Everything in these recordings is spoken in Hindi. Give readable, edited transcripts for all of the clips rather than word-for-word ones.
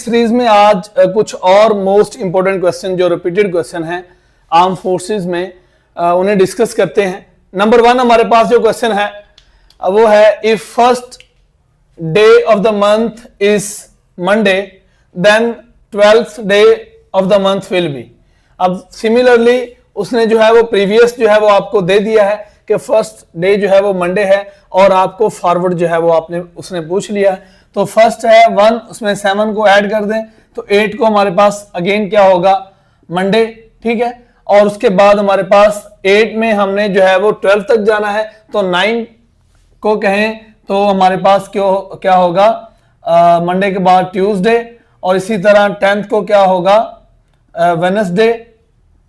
सीरीज में आज कुछ और मोस्ट इंपोर्टेंट क्वेश्चन जो रिपीटेड क्वेश्चन हैं आर्म फोर्सेस में उन्हें डिस्कस करते हैं। नंबर 1 हमारे पास जो क्वेश्चन है वो है, if first day of the month is Monday then 12th day of the month will be. अब सिमिलरली उसने जो है वो प्रीवियस जो है वो आपको दे दिया है कि फर्स्ट डे जो है वो मंडे है और आपको फॉरवर्ड जो है वो उसने पूछ लिया है। तो फर्स्ट है 1, उसमें 7 को ऐड कर दें तो 8 को हमारे पास अगेन क्या होगा, मंडे, ठीक है। और उसके बाद हमारे पास 8 में हमने जो है वो 12 तक जाना है, तो 9 को कहें तो हमारे पास क्या होगा, मंडे के बाद ट्यूसडे, और इसी तरह 10th को क्या होगा, वेडनेसडे,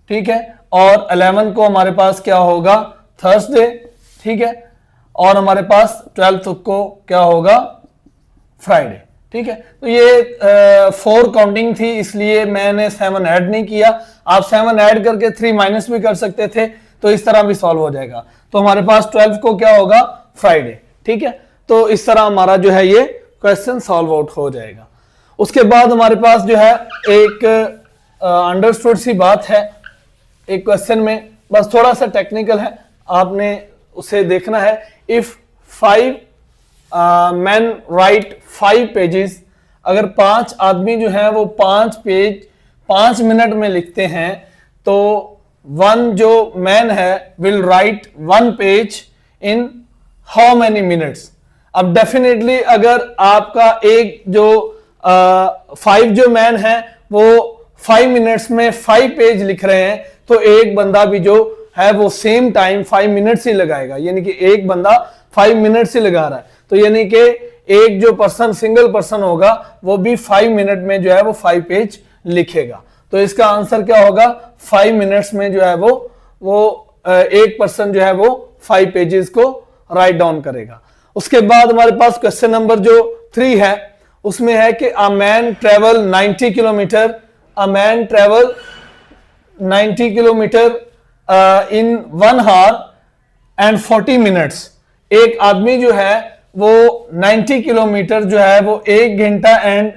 ठीक है। और 11 को हमारे पास क्या होगा, थर्सडे, ठीक है। और हमारे पास 12th को क्या होगा, फ्राइडे, ठीक है। तो ये 4 काउंटिंग थी, इसलिए मैंने 7 ऐड नहीं किया। आप 7 ऐड करके 3 माइनस भी कर सकते थे, तो इस तरह भी सॉल्व हो जाएगा। तो हमारे पास 12 को क्या होगा, फ्राइडे, ठीक है। तो इस तरह हमारा जो है ये क्वेश्चन सॉल्व आउट हो जाएगा। उसके बाद हमारे पास जो है एक अंडरस्टूड सी बात है एक क्वेश्चन में, बस थोड़ा सा टेक्निकल है, आपने उसे देखना है। इफ 5 men write 5 pages, अगर 5 आदमी जो है वो 5 पेज 5 मिनट में लिखते हैं, तो 1 जो मैन है will write 1 page in how many minutes। अब डेफिनेटली अगर आपका एक जो 5 जो मैन है वो 5 मिनट्स में 5 पेज लिख रहे हैं, तो एक बंदा भी जो है वो सेम टाइम 5 मिनट्स ही लगाएगा, यानी कि एक बंदा 5 मिनट्स ही लगा रहा है। तो यानी कि एक जो पर्सन सिंगल पर्सन होगा वो भी 5 मिनट में जो है वो 5 पेज लिखेगा। तो इसका आंसर क्या होगा, 5 मिनट्स में जो है वो एक पर्सन जो है वो 5 पेजेस को राइट डाउन करेगा। उसके बाद हमारे पास क्वेश्चन नंबर जो 3 है उसमें है कि a man travel 90 kilometre, a man travel 90 kilometre in 1 our and 40 minutes. एक आदमी जो है वो 90 किलोमीटर जो है वो 1 घंटा एंड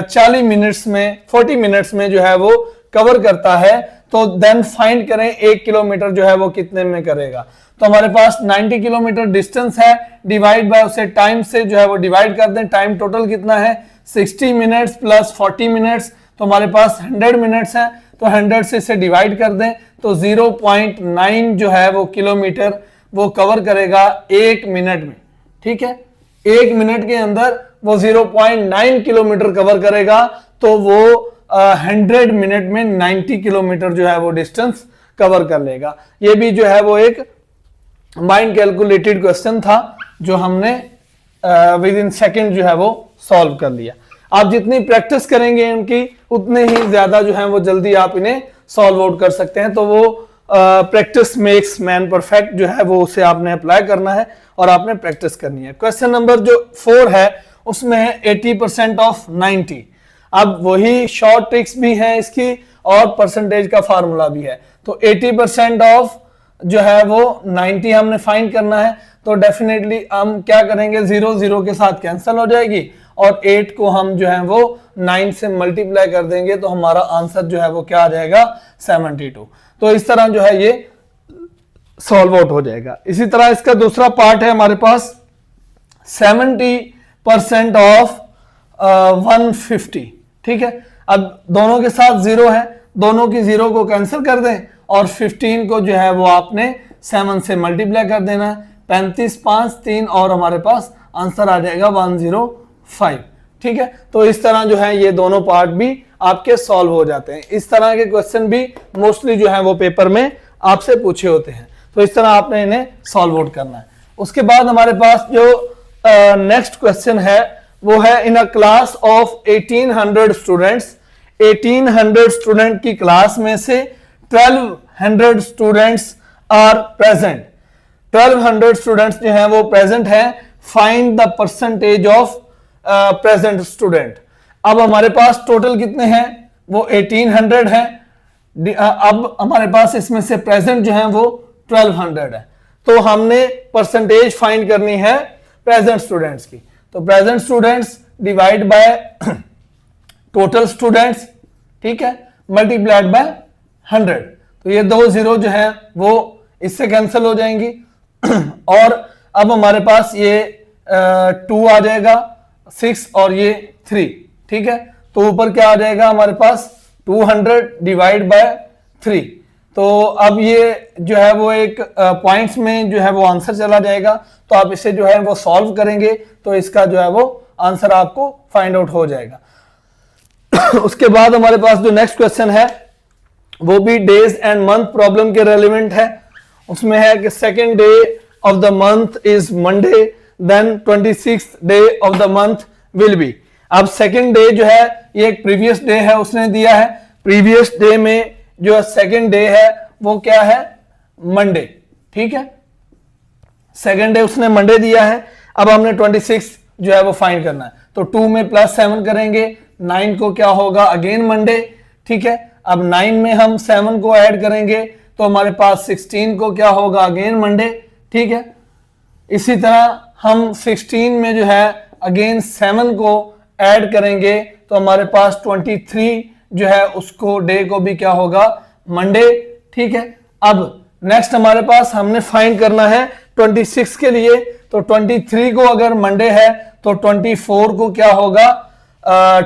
40 मिनट्स में जो है वो कवर करता है। तो देन फाइंड करें 1 किलोमीटर जो है वो कितने में करेगा। तो हमारे पास 90 किलोमीटर डिस्टेंस है, डिवाइड बाय उसे टाइम से जो है वो डिवाइड कर दें। टाइम टोटल कितना है, 60 मिनट्स प्लस 40 मिनट्स, तो हमारे पास 100 मिनट्स है, तो 100 से इसे डिवाइड कर दें तो 0.9 जो है वो किलोमीटर वो कवर करेगा 1 मिनट में, ठीक है। 1 मिनट के अंदर वो 0.9 किलोमीटर कवर करेगा, तो वो 100 मिनट में 90 किलोमीटर जो है वो डिस्टेंस कवर कर लेगा। ये भी जो है वो एक माइंड कैलकुलेटेड क्वेश्चन था जो हमने विद इन सेकेंड जो है वो सॉल्व कर लिया। आप जितनी प्रैक्टिस करेंगे इनकी उतने ही ज्यादा जो है वो जल्दी आप इन्हें सॉल्व आउट कर सकते हैं। तो वो प्रैक्टिस मेक्स मैन परफेक्ट जो है वो उसे आपने अप्लाई करना है और आपने प्रैक्टिस करनी है। क्वेश्चन नंबर जो 4 है उसमें है 80% ऑफ 90। अब वही शॉर्ट ट्रिक्स भी हैं इसकी और परसेंटेज का फार्मूला भी है। तो 80% ऑफ जो है वो 90 हमने फाइंड करना है, तो डेफिनेटली हम क्या करेंगे, 0 0 के साथ कैंसिल हो जाएगी और 8 को हम जो है वो 9 से मल्टीप्लाई कर देंगे, तो हमारा आंसर जो है वो क्या आ जाएगा, 72। तो इस तरह जो है ये सॉल्व आउट हो जाएगा। इसी तरह इसका दूसरा पार्ट है हमारे पास 70% ऑफ 150, ठीक है। अब दोनों के साथ 0 है, दोनों की 0 को कैंसिल कर दें और 15 को जो है वो आपने 7 से मल्टीप्लाई कर देना है। 35 5 3 और हमारे पास आंसर आ जाएगा 105, ठीक है। तो इस तरह जो है ये दोनों पार्ट भी आपके सॉल्व हो जाते हैं। इस तरह के क्वेश्चन भी मोस्टली जो है वो पेपर में आपसे पूछे होते हैं, तो इस तरह आपने इन्हें सॉल्व आउट करना है। उसके बाद हमारे पास जो नेक्स्ट क्वेश्चन है वो है, in a class of 1800 students, 1800 student की क्लास में से 1200 स्टूडेंट्स आर प्रेजेंट। 1200 स्टूडेंट्स जो हैं वो प्रेजेंट हैं, find the percentage of present student. अब हमारे पास टोटल कितने हैं, वो 1800 है। अब हमारे पास इसमें से प्रेजेंट जो है वो 1200 है, तो हमने परसेंटेज फाइंड करनी है प्रेजेंट स्टूडेंट्स की। तो present students divide by total students, ठीक है, मल्टीप्लाइड बाय 100। तो ये 2 जीरो जो है वो इससे कैंसिल हो जाएंगी और अब हमारे पास ये 2 आ जाएगा, 6 और ये 3, ठीक है। तो ऊपर क्या आ जाएगा हमारे पास 200 डिवाइड बाय 3। तो अब ये जो है वो एक पॉइंट्स में जो है वो आंसर चला जाएगा। तो आप इसे जो है वो सॉल्व करेंगे तो इसका जो है वो आंसर आपको फाइंड आउट हो जाएगा। उसके बाद हमारे पास जो नेक्स्ट क्वेश्चन है वो भी डेज एंड मंथ प्रॉब्लम के रेलिवेंट है। उसमें है कि second day of the month is Monday, then 26th day of the month will be. अब सेकेंड डे जो है ये एक प्रीवियस डे है उसने दिया है। प्रीवियस डे में जो सेकेंड डे है वो क्या है, मंडे, ठीक है। सेकेंड डे उसने मंडे दिया है। अब हमने 26 जो है वो फाइंड करना है। तो 2 में +7 करेंगे, 9 को क्या होगा अगेन मंडे, ठीक है। अब 9 में हम 7 को ऐड करेंगे तो हमारे पास 16 को क्या होगा अगेन मंडे, ठीक है। इसी तरह हम 16 में जो है अगेन 7 को ऐड करेंगे तो हमारे पास 23 जो है उसको डे को भी क्या होगा मंडे, ठीक है। अब नेक्स्ट हमारे पास हमने फाइंड करना है 26 के लिए। तो 23 को अगर मंडे है तो 24 को क्या होगा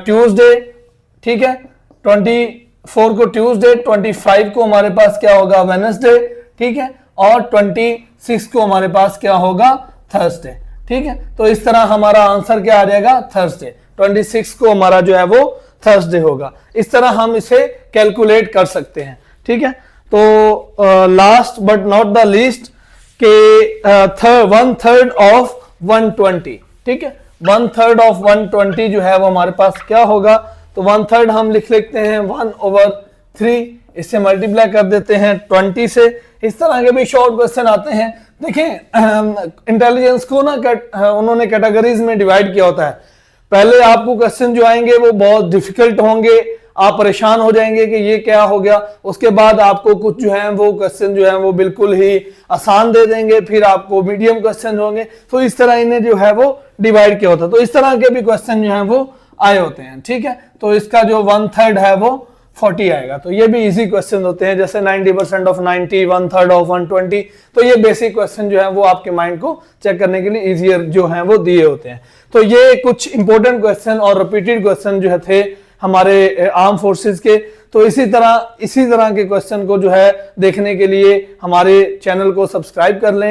ट्यूसडे, ठीक है। 24 को ट्यूसडे, 25 को हमारे पास क्या होगा वेडनेसडे, ठीक है। और 26 को हमारे पास क्या होगा थर्सडे, ठीक है। तो इस तरह हमारा आंसर क्या आ जाएगा थर्सडे। 26 को हमारा जो है वो थर्सडे होगा। इस तरह हम इसे कैलकुलेट कर सकते हैं, ठीक है। तो last but not the least के 1/3 ऑफ 120, ठीक है। 1/3 ऑफ 120 जो है वो हमारे पास क्या होगा, तो 1/3 हम लिख लेते हैं 1/3, इससे मल्टीप्लाई कर देते हैं 20 से। इस तरह के भी शॉर्ट क्वेश्चन आते हैं। देखें इंटेलिजेंस को ना उन्होंने कैटेगरीज में डिवाइड किया होता है। पहले आपको क्वेश्चन जो आएंगे वो बहुत डिफिकल्ट होंगे, आप परेशान हो जाएंगे कि ये क्या हो गया। उसके बाद आपको कुछ जो है वो क्वेश्चन जो है वो बिल्कुल ही आसान दे देंगे, फिर आपको मीडियम क्वेश्चन होंगे। तो इस तरह इन्हें जो है वो डिवाइड किया होता है। तो इस तरह के भी क्वेश्चन जो है वो आए होते हैं, ठीक है। तो इसका जो 1/3 है वो 40 आएगा। तो ये भी इजी क्वेश्चन होते हैं, जैसे 90% ऑफ 90, 1/3 ऑफ 120। तो ये बेसिक क्वेश्चन जो है वो आपके माइंड को चेक करने के लिए इजियर जो है वो दिए होते हैं। तो ये कुछ इंपॉर्टेंट क्वेश्चन और रिपीटेड क्वेश्चन जो है थे हमारे आर्म फोर्सेस के। तो इसी तरह के क्वेश्चन को जो है देखने के लिए हमारे चैनल को सब्सक्राइब कर लें।